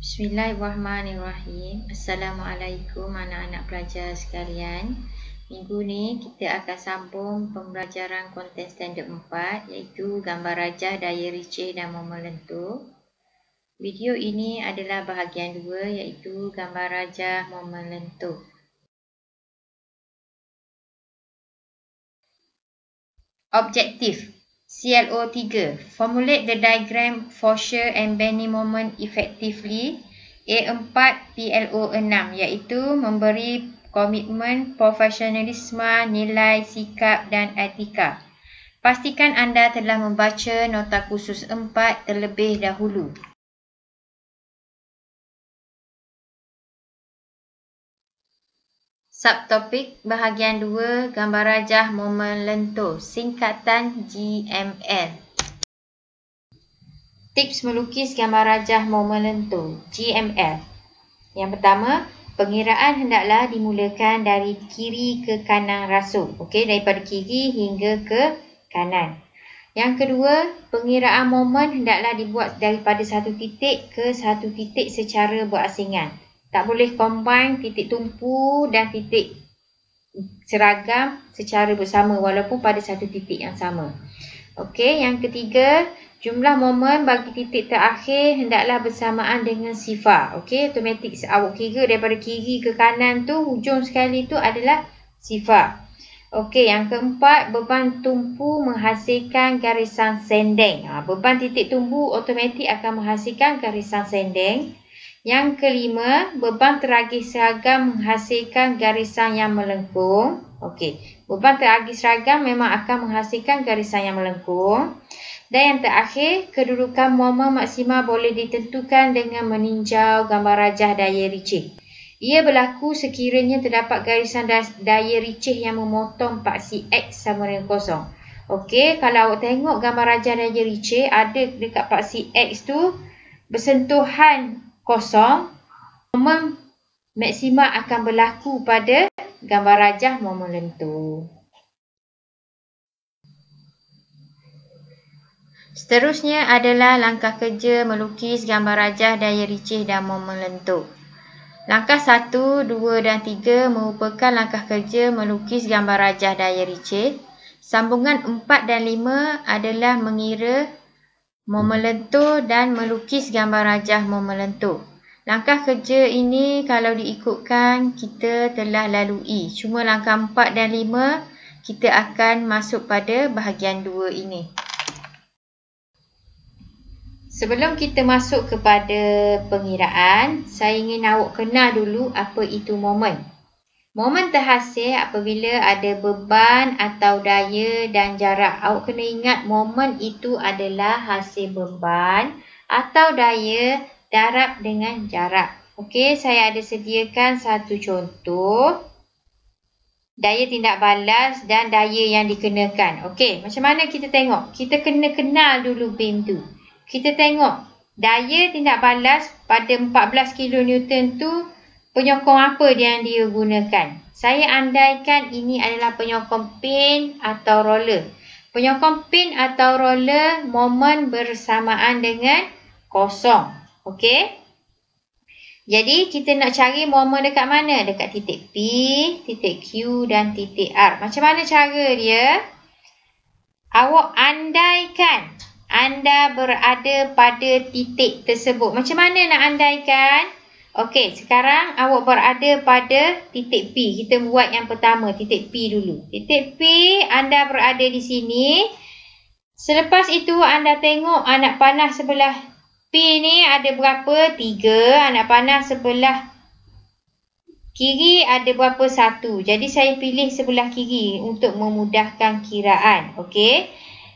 Bismillahirrahmanirrahim. Assalamualaikum anak-anak pelajar sekalian. Minggu ni kita akan sambung pembelajaran konten standard 4 iaitu gambar rajah, daya receh dan momen lentur. Video ini adalah bahagian 2 iaitu gambar rajah, momen lentur. Objektif CLO3. Formulate the diagram Fourier and Benney moment effectively. A4 PLO6 iaitu memberi komitmen, profesionalisme, nilai, sikap dan etika. Pastikan anda telah membaca nota khusus 4 terlebih dahulu. Subtopik bahagian 2 gambar rajah momen lentur, singkatan GML. Tips melukis gambar rajah momen lentur, GML. Yang pertama, pengiraan hendaklah dimulakan dari kiri ke kanan rasuk. Okey, daripada kiri hingga ke kanan. Yang kedua, pengiraan momen hendaklah dibuat daripada satu titik ke satu titik secara berasingan. Tak boleh combine titik tumpu dan titik seragam secara bersama walaupun pada satu titik yang sama. Okey, yang ketiga, jumlah momen bagi titik terakhir hendaklah bersamaan dengan sifar. Okey, automatik awak kira daripada kiri ke kanan tu, hujung sekali tu adalah sifar. Okey, yang keempat, beban tumpu menghasilkan garisan sendeng. Beban titik tumpu automatik akan menghasilkan garisan sendeng. Yang kelima, beban teragih seragam menghasilkan garisan yang melengkung. Okey, beban teragih seragam memang akan menghasilkan garisan yang melengkung. Dan yang terakhir, kedudukan momen maksimal boleh ditentukan dengan meninjau gambar rajah daya receh. Ia berlaku sekiranya terdapat garisan daya receh yang memotong paksi X sama dengan kosong. Okey, kalau awak tengok gambar rajah daya receh, ada dekat paksi X tu bersentuhan kosong, momen maksimal akan berlaku pada gambar rajah momen lentur. Seterusnya adalah langkah kerja melukis gambar rajah daya receh dan momen lentur. Langkah 1, 2 dan 3 merupakan langkah kerja melukis gambar rajah daya receh. Sambungan 4 dan 5 adalah mengira momen lentur dan melukis gambar rajah momen lentur. Langkah kerja ini kalau diikutkan kita telah lalui. Cuma langkah 4 dan 5 kita akan masuk pada bahagian 2 ini. Sebelum kita masuk kepada pengiraan, saya ingin awak kenal dulu apa itu momen. Momen terhasil apabila ada beban atau daya dan jarak. Awak kena ingat momen itu adalah hasil beban atau daya darab dengan jarak. Okey, saya ada sediakan satu contoh. Daya tindak balas dan daya yang dikenakan. Okey, macam mana kita tengok? Kita kena kenal dulu beam tu. Kita tengok daya tindak balas pada 14 kN tu penyokong apa yang dia gunakan. Saya andaikan ini adalah penyokong pin atau roller. Penyokong pin atau roller momen bersamaan dengan kosong. Okey. Jadi kita nak cari momen dekat mana? Dekat titik P, titik Q dan titik R. Macam mana cara dia? Awak andaikan anda berada pada titik tersebut. Macam mana nak andaikan? Okey, sekarang awak berada pada titik P. Kita buat yang pertama, titik P dulu. Titik P, anda berada di sini. Selepas itu, anda tengok anak panah sebelah P ni ada berapa? 3. Anak panah sebelah kiri ada berapa? 1. Jadi, saya pilih sebelah kiri untuk memudahkan kiraan. Okey.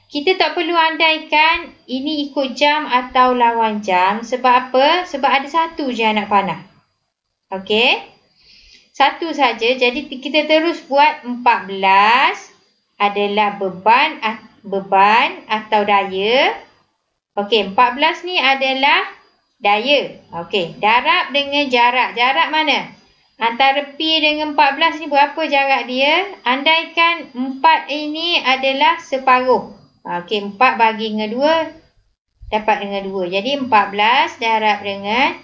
Kita tak perlu andaikan ini ikut jam atau lawan jam. Sebab apa? Sebab ada satu je anak panah. Okey. Satu saja. Jadi kita terus buat 14 adalah beban atau daya. Okey, 14 ni adalah daya. Okey, darab dengan jarak. Jarak mana? Antara P dengan 14 ni berapa jarak dia? Andaikan 4 ini adalah separuh. Okey, 4 bagi dengan 2 dapat dengan 2. Jadi 14 darab dengan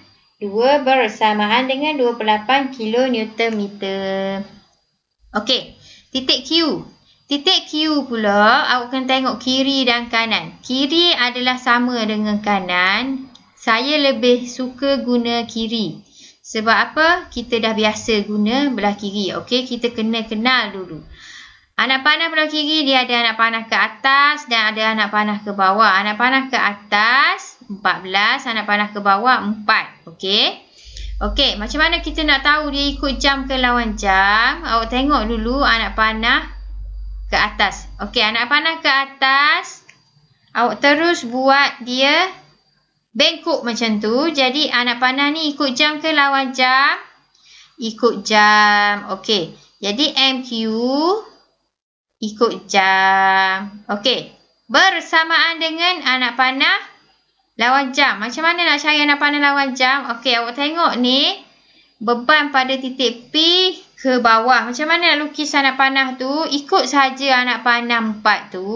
2 bersamaan dengan 28 kN/meter. Okey, titik Q. Titik Q pula, awak kena tengok kiri dan kanan. Kiri adalah sama dengan kanan. Saya lebih suka guna kiri. Sebab apa? Kita dah biasa guna belah kiri. Okey, kita kena kenal dulu. Anak panah belah kiri, dia ada anak panah ke atas dan ada anak panah ke bawah. Anak panah ke atas 14, anak panah ke bawah 4. Okey. Okey, macam mana kita nak tahu dia ikut jam ke lawan jam? Awak tengok dulu anak panah ke atas. Okey, anak panah ke atas, awak terus buat dia bengkok macam tu. Jadi anak panah ni ikut jam ke lawan jam? Ikut jam. Okey. Jadi MQ ikut jam. Okey. Bersamaan dengan anak panah lawan jam. Macam mana nak cari anak panah lawan jam? Okey, awak tengok ni. Beban pada titik P ke bawah. Macam mana nak lukis anak panah tu? Ikut saja anak panah 4 tu.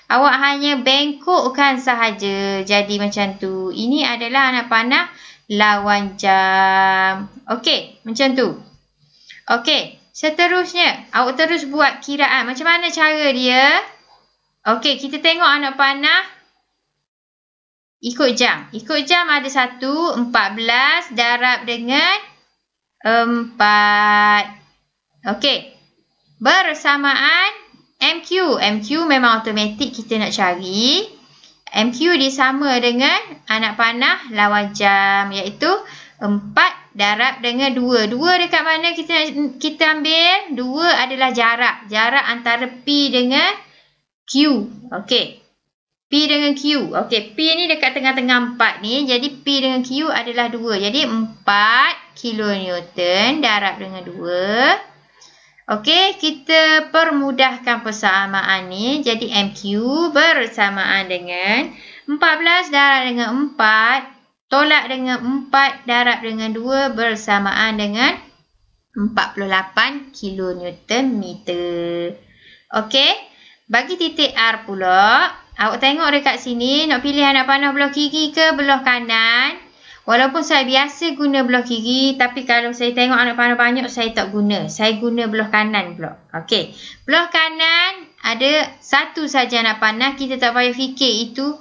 Awak hanya bengkokkan sahaja. Jadi macam tu. Ini adalah anak panah lawan jam. Okey, macam tu. Okey. Seterusnya, awak terus buat kiraan. Macam mana cara dia? Okey, kita tengok anak panah ikut jam. Ikut jam ada 1, 14 darab dengan 4. Okey. Bersamaan MQ. MQ memang automatik kita nak cari. MQ dia sama dengan anak panah lawan jam, iaitu 4 darab dengan 2. 2 dekat mana kita ambil? 2 adalah jarak. Jarak antara P dengan Q. Okey. P dengan Q. Okey, P ni dekat tengah-tengah 4 ni. Jadi P dengan Q adalah 2. Jadi 4 kN darab dengan 2. Okey, kita permudahkan persamaan ni. Jadi MQ bersamaan dengan 14 darab dengan 4. Tolak dengan 4 darab dengan 2 bersamaan dengan 48 kN/meter. Okey. Bagi titik R pula, awak tengok dekat sini, nak pilih anak panah belah kiri ke belah kanan. Walaupun saya biasa guna belah kiri, tapi kalau saya tengok anak panah banyak, saya tak guna. Saya guna belah kanan pula. Okey. Belah kanan ada satu saja anak panah. Kita tak payah fikir itu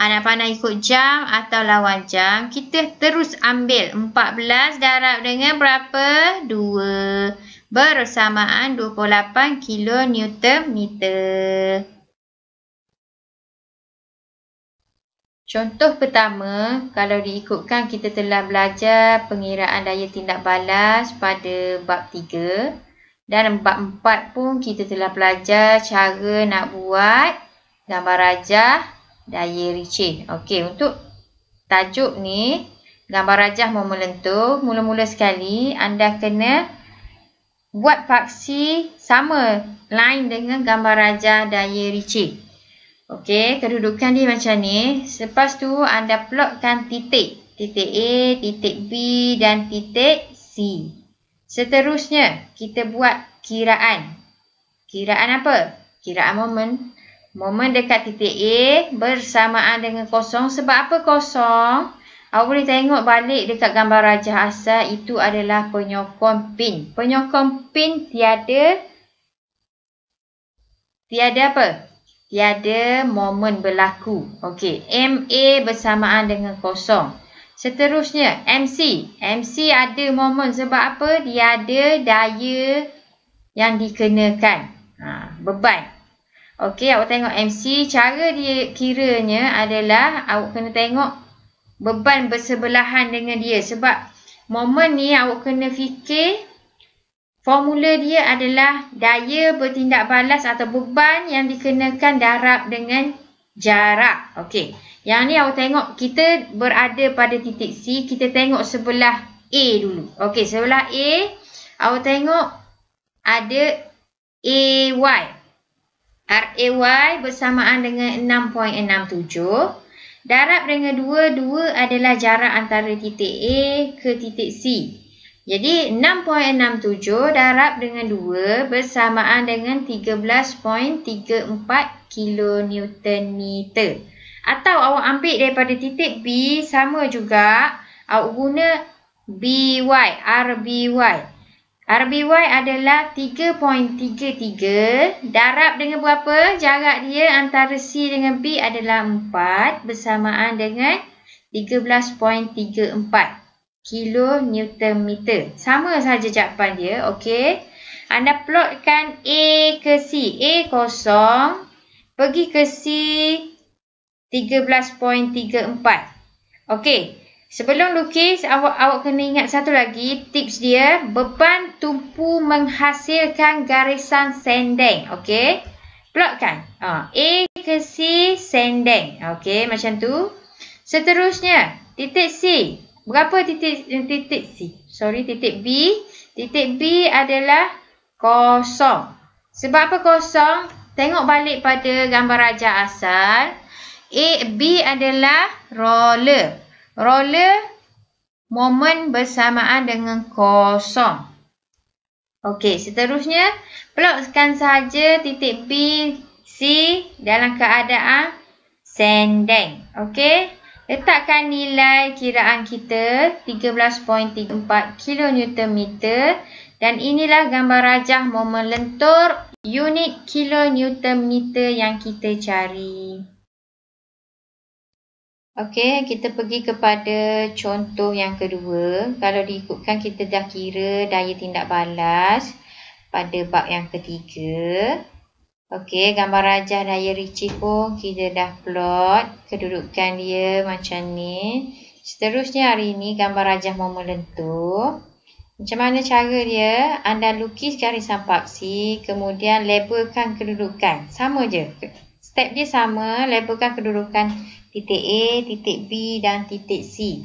anak panah ikut jam atau lawan jam. Kita terus ambil 14 darab dengan berapa? 2. Bersamaan 28 kN/meter. Contoh pertama, kalau diikutkan kita telah belajar pengiraan daya tindak balas pada bab 3. Dan bab 4 pun kita telah belajar cara nak buat gambar rajah daya Ritchie. Okey, untuk tajuk ni, gambar rajah momen lentur, mula-mula sekali anda kena buat paksi sama lain dengan gambar rajah daya Ritchie. Okey, kedudukan dia macam ni. Lepas tu anda plotkan titik. Titik A, titik B dan titik C. Seterusnya, kita buat kiraan. Kiraan apa? Kiraan momen. Momen dekat titik A bersamaan dengan kosong. Sebab apa kosong? Awak boleh tengok balik dekat gambar rajah asal, itu adalah penyokong pin. Penyokong pin tiada apa? Tiada momen berlaku. Okey, MA bersamaan dengan kosong. Seterusnya, MC. MC ada momen sebab apa? Dia ada daya yang dikenakan. Beban. Okey, awak tengok MC. Cara dia kiranya adalah awak kena tengok beban bersebelahan dengan dia. Sebab momen ni awak kena fikir formula dia adalah daya bertindak balas atau beban yang dikenakan darab dengan jarak. Okey. Yang ni awak tengok kita berada pada titik C. Kita tengok sebelah A dulu. Okey, sebelah A awak tengok ada AY. RAY bersamaan dengan 6.67. Darab dengan 2. 2 adalah jarak antara titik A ke titik C. Jadi 6.67 darab dengan 2 bersamaan dengan 13.34 kN/meter. Atau awak ambil daripada titik B, sama juga. awak guna BY, RBY. RBY adalah 3.33. Darab dengan berapa? Jarak dia antara C dengan B adalah 4 bersamaan dengan 13.34 kN/meter. Sama saja jawapan dia. Okey. Anda plotkan A ke C. A kosong. Pergi ke C 13.34. Okey. Sebelum lukis, awak kena ingat satu lagi. Tips dia. Beban tumpu menghasilkan garisan sendeng. Okey. Plotkan. A ke C sendeng. Okey. Macam tu. Seterusnya. Titik C. Berapa titik C? Titik B. Titik B adalah kosong. Sebab apa kosong? Tengok balik pada gambar rajah asal. B adalah roller. Roller momen bersamaan dengan kosong. Okey, seterusnya plotkan saja titik B, C dalam keadaan sendeng. Okey. Letakkan nilai kiraan kita 13.34 kN/m dan inilah gambar rajah momen lentur unit kN/m yang kita cari. Okey, kita pergi kepada contoh yang kedua. Kalau diikutkan kita dah kira daya tindak balas pada bab yang ketiga. Okey, gambar rajah daya Ritchie pun kita dah plot kedudukan dia macam ni. Seterusnya hari ini gambar rajah momen lentur. Macam mana cara dia? Anda lukis garisan paksi, kemudian labelkan kedudukan. Sama je. Step dia sama, labelkan kedudukan titik A, titik B dan titik C.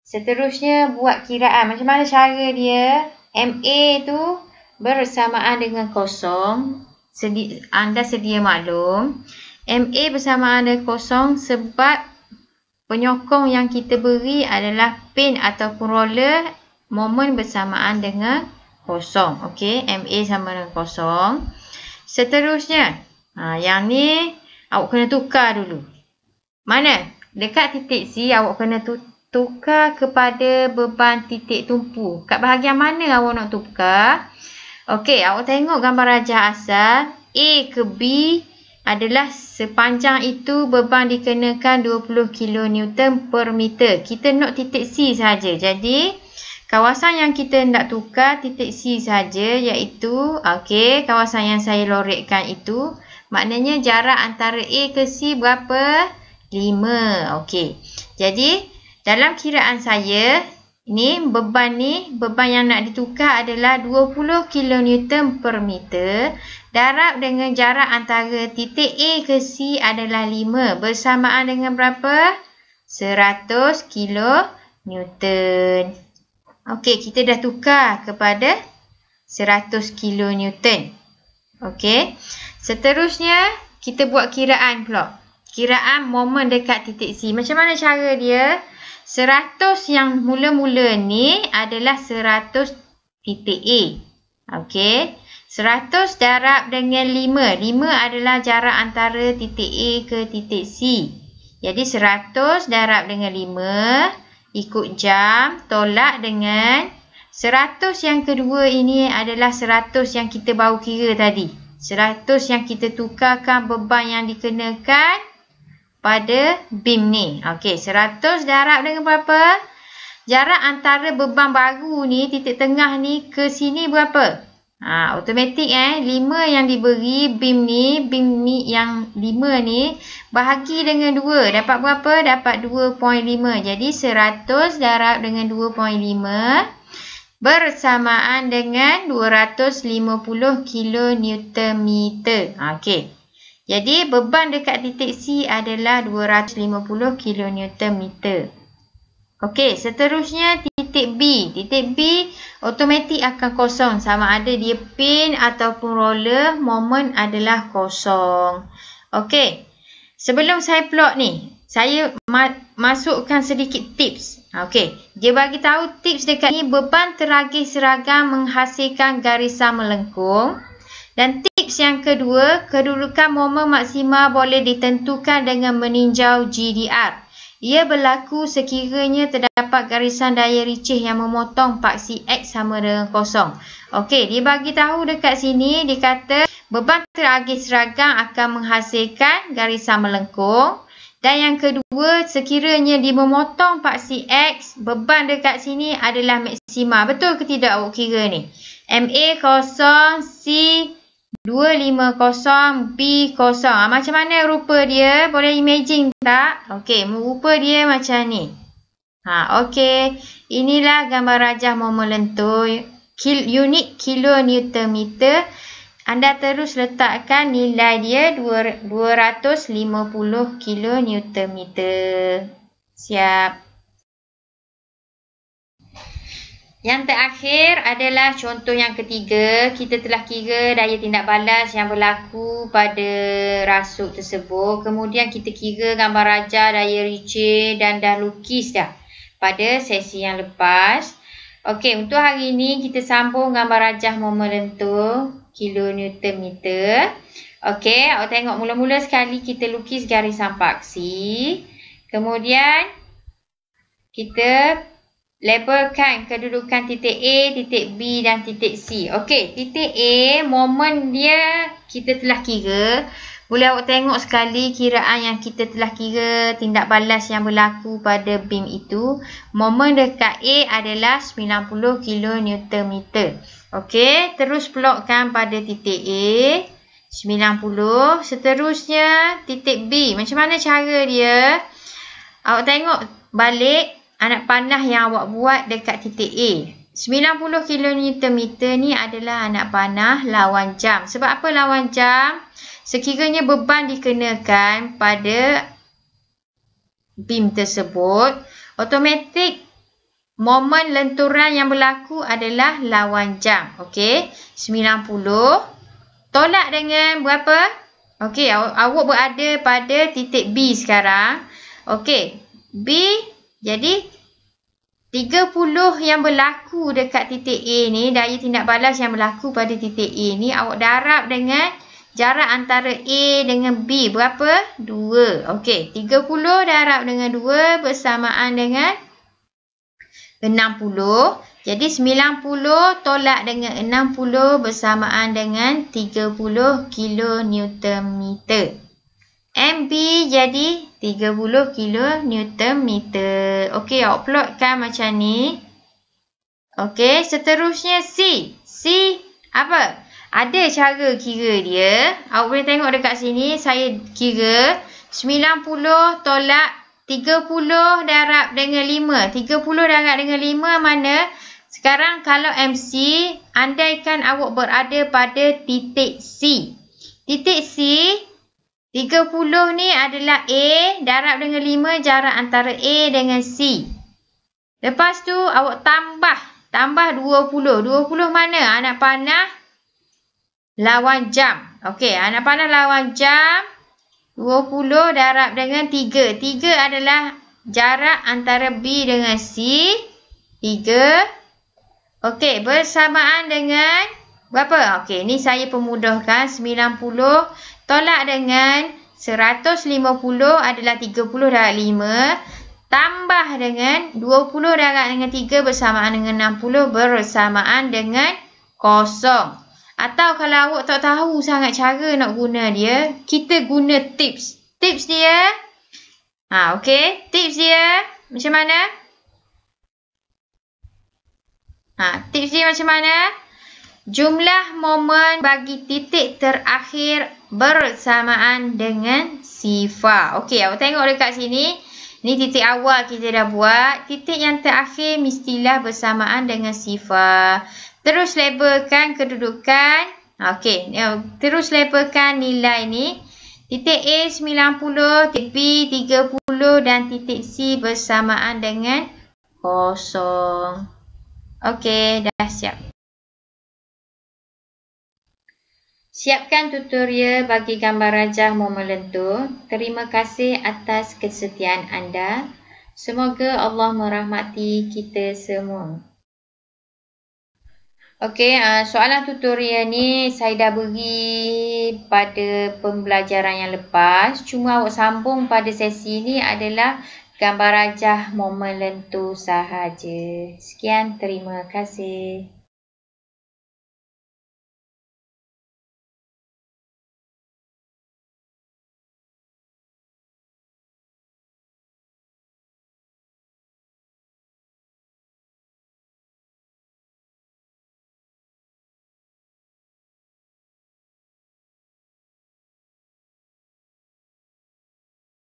Seterusnya buat kiraan. Macam mana cara dia? MA tu bersamaan dengan kosong. Anda sedia maklum. MA bersamaan dengan kosong sebab penyokong yang kita beri adalah pin ataupun roller momen bersamaan dengan kosong. Okey, MA sama dengan kosong. Seterusnya, yang ni awak kena tukar dulu. Mana? Dekat titik C awak kena tukar kepada beban titik tumpu. Kat bahagian mana awak nak tukar? Okey, awak tengok gambar rajah asal. A ke B adalah sepanjang itu beban dikenakan 20 kN/m. Kita nak titik C saja. Jadi, kawasan yang kita nak tukar titik C saja iaitu, okey, kawasan yang saya lorekkan itu. Maknanya jarak antara A ke C berapa? 5. Okey. Jadi, dalam kiraan saya, beban yang nak ditukar adalah 20 kN/m. Darab dengan jarak antara titik A ke C adalah 5. Bersamaan dengan berapa? 100 kN. Okey, kita dah tukar kepada 100 kN. Okey. Seterusnya, kita buat kiraan pula. Kiraan momen dekat titik C. Macam mana cara dia? 100 yang mula-mula ni adalah 100 titik A. Okey. 100 darab dengan 5. 5 adalah jarak antara titik A ke titik C. Jadi 100 darab dengan 5 ikut jam tolak dengan 100 yang kedua ini adalah 100 yang kita baru kira tadi. 100 yang kita tukarkan beban yang dikenakan pada beam ni. Okey, 100 darab dengan berapa? Jarak antara beban baru ni, titik tengah ni ke sini berapa? Automatik 5 yang diberi beam ni yang 5 ni bahagi dengan 2. Dapat berapa? Dapat 2.5. Jadi 100 darab dengan 2.5 bersamaan dengan 250 kN/m. Okey. Jadi beban dekat titik C adalah 250 kN/m. Okey, seterusnya titik B. Titik B automatik akan kosong sama ada dia pin ataupun roller, momen adalah kosong. Okey. Sebelum saya plot ni, saya masukkan sedikit tips. Okey, dia bagi tahu tips dekat ni beban teragih seragam menghasilkan garisan melengkung. Dan tips yang kedua, kedudukan momen maksima boleh ditentukan dengan meninjau GDR. Ia berlaku sekiranya terdapat garisan daya ricih yang memotong paksi X sama dengan kosong. Okey, dia bagi tahu dekat sini, dia kata beban teragih seragam akan menghasilkan garisan melengkung. Dan yang kedua, sekiranya dia memotong paksi X, beban dekat sini adalah maksima. Betul ke tidak awak kira ni? MA kosong, C 250, B kosong. Macam mana rupa dia? Boleh imagine tak? Okey, rupa dia macam ni. Okey. Inilah gambar rajah momen lentur. Unit kilonewton meter. Anda terus letakkan nilai dia 250 kilonewton meter. Siap. Yang terakhir adalah contoh yang ketiga. Kita telah kira daya tindak balas yang berlaku pada rasuk tersebut. Kemudian kita kira gambar rajah, daya ricih dan dah lukis dah pada sesi yang lepas. Okey, untuk hari ini kita sambung gambar rajah momen lentur kilonewton meter. Okey, awak tengok mula-mula sekali kita lukis garisan paksi. Kemudian kita labelkan kedudukan titik A, titik B dan titik C. Okey, titik A, momen dia kita telah kira. Boleh awak tengok sekali kiraan yang kita telah kira tindak balas yang berlaku pada beam itu. Momen dekat A adalah 90 kilonewton meter. Okey, terus plotkan pada titik A 90. Seterusnya titik B. Macam mana cara dia? Awak tengok balik anak panah yang awak buat dekat titik A. 90 kilonewton meter ni adalah anak panah lawan jam. Sebab apa lawan jam? Sekiranya beban dikenakan pada beam tersebut, automatik momen lenturan yang berlaku adalah lawan jam. Okey, 90 tolak dengan berapa? Okey, awak berada pada titik B sekarang. Okey, B jadi 30 yang berlaku dekat titik A ni, daya tindak balas yang berlaku pada titik A ni, awak darab dengan jarak antara A dengan B. Berapa? 2. Okey, 30 darab dengan 2 bersamaan dengan 60. Jadi 90 tolak dengan 60 bersamaan dengan 30 kilonewton meter. MB jadi 30 kilonewton meter. Okey, awak plotkan macam ni. Okey, seterusnya C. C apa? Ada cara kira dia. Awak boleh tengok dekat sini. Saya kira 90 tolak 30 darab dengan 5. 30 darab dengan 5 mana? Sekarang kalau MC, andaikan awak berada pada titik C. Titik C, 30 ni adalah A darab dengan 5 jarak antara A dengan C. Lepas tu awak tambah 20. 20 mana? Anak panah lawan jam. Okey, anak panah lawan jam. 20 darab dengan 3. 3 adalah jarak antara B dengan C. 3. Okey, bersamaan dengan berapa? Okey, ni saya pemudahkan. 90 tolak dengan 150 adalah 30 darab 5. Tambah dengan 20 darab dengan 3 bersamaan dengan 60 bersamaan dengan 0. Atau kalau awak tak tahu sangat cara nak guna dia, kita guna tips. Tips dia, okey. Tips dia macam mana? Tips dia macam mana? Jumlah momen bagi titik terakhir bersamaan dengan sifar. Okey, awak tengok dekat sini. Ni titik awal kita dah buat. Titik yang terakhir mestilah bersamaan dengan sifar. Terus labelkan kedudukan. Okey, terus labelkan nilai ni. Titik A 90, titik B 30 dan titik C bersamaan dengan 0. Okey, dah siap. Siapkan tutorial bagi gambar rajah momen lentur. Terima kasih atas kesetiaan anda. Semoga Allah merahmati kita semua. Okey, soalan tutorial ni saya dah beri pada pembelajaran yang lepas. Cuma awak sambung pada sesi ni adalah gambar rajah momen lentur sahaja. Sekian, terima kasih.